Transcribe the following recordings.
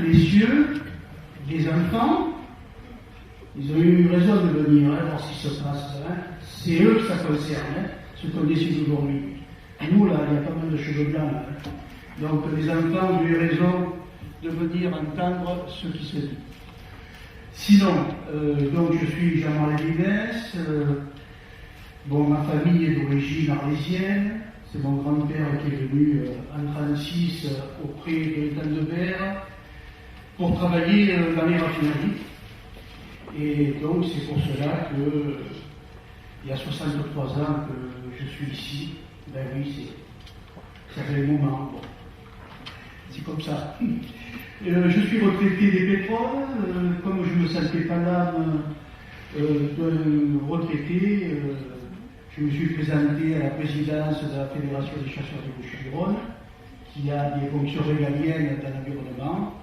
les cieux, les enfants, ils ont eu raison de venir voir ce qui se passe. C'est eux que ça concerne, ce qu'on décide aujourd'hui. Nous, là, il y a pas mal de cheveux blancs. Donc les enfants ont eu raison de venir entendre ce qui se dit. Sinon, donc je suis Jean-Marie Vivès. Ma famille est d'origine arlésienne. C'est mon grand-père qui est venu en 1936 auprès de l'État de Berre pour travailler dans les raffineries. Et donc c'est pour cela que il y a 63 ans que je suis ici. Ben oui, ça fait un moment. Bon. C'est comme ça. Je suis retraité des pétroles. Comme je ne me sentais pas l'âme d'un retraité, je me suis présenté à la présidence de la Fédération des chasseurs des Bouches-du-Rhône, qui a des fonctions régaliennes dans l'environnement.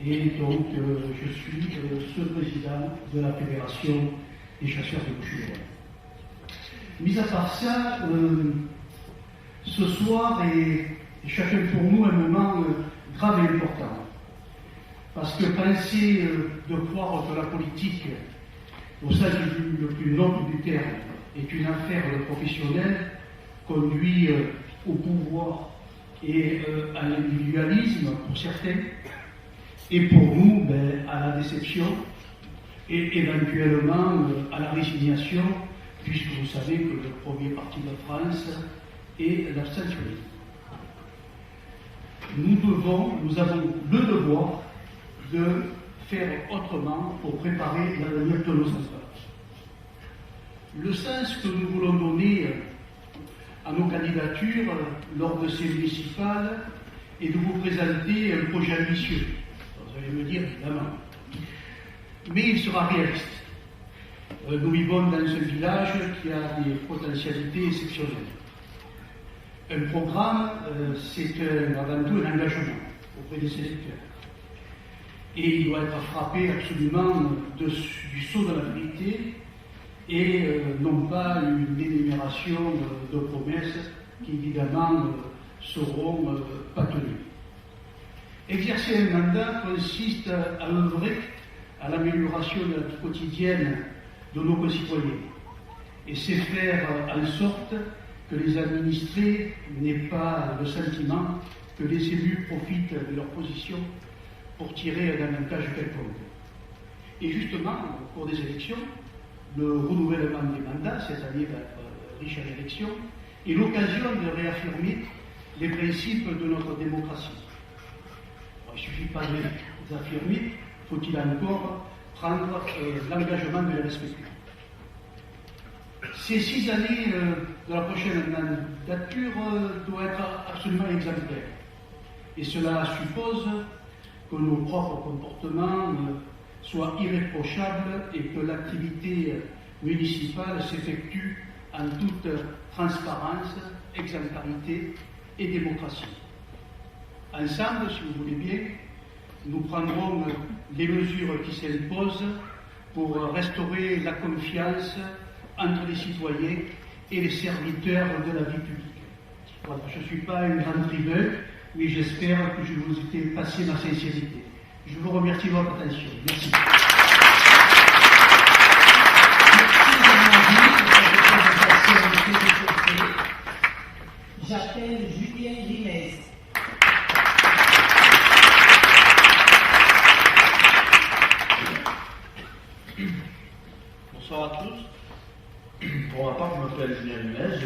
Et donc, je suis ce président de la Fédération des chasseurs des Bouches-du-Rhône. Mis à part ça, ce soir est chacun pour nous un moment grave et important. Parce que penser de croire que la politique, au sens le plus noble du terme, est une affaire de professionnels, conduit au pouvoir et à l'individualisme pour certains, et pour nous, à la déception et éventuellement à la résignation, puisque vous savez que le premier parti de France est l'abstentionnisme. Nous avons le devoir de faire autrement pour préparer l'avenir de nos enfants. Le sens que nous voulons donner à nos candidatures lors de ces municipales est de vous présenter un projet ambitieux. Vous allez me dire, évidemment. Mais il sera réaliste. Nous vivons dans un village qui a des potentialités exceptionnelles. Un programme, c'est avant tout un engagement auprès des électeurs. Et il doit être frappé absolument du sceau de la vérité et non pas une énumération de promesses qui évidemment seront pas tenues. Exercer un mandat consiste à œuvrer à l'amélioration de la vie quotidienne de nos concitoyens. Et c'est faire en sorte que les administrés n'aient pas le sentiment que les élus profitent de leur position pour tirer un avantage quelconque. Et justement, au cours des élections, le renouvellement des mandats, cette année va être riche en élections, est l'occasion de réaffirmer les principes de notre démocratie. Alors, il ne suffit pas de les affirmer, faut-il encore prendre l'engagement de les respecter. Ces 6 années de la prochaine mandature doivent être absolument exemplaires. Et cela suppose que nos propres comportements soient irréprochables et que l'activité municipale s'effectue en toute transparence, exemplarité et démocratie. Ensemble, si vous voulez bien, nous prendrons les mesures qui s'imposent pour restaurer la confiance entre les citoyens et les serviteurs de la vie publique. Voilà, je ne suis pas une grande tribune, mais j'espère que je vous ai passé ma sincérité. Je vous remercie de votre attention. Merci. J'appelle Julien Vivès. Bonsoir à tous. Pour ma part, je m'appelle Julien Vivès.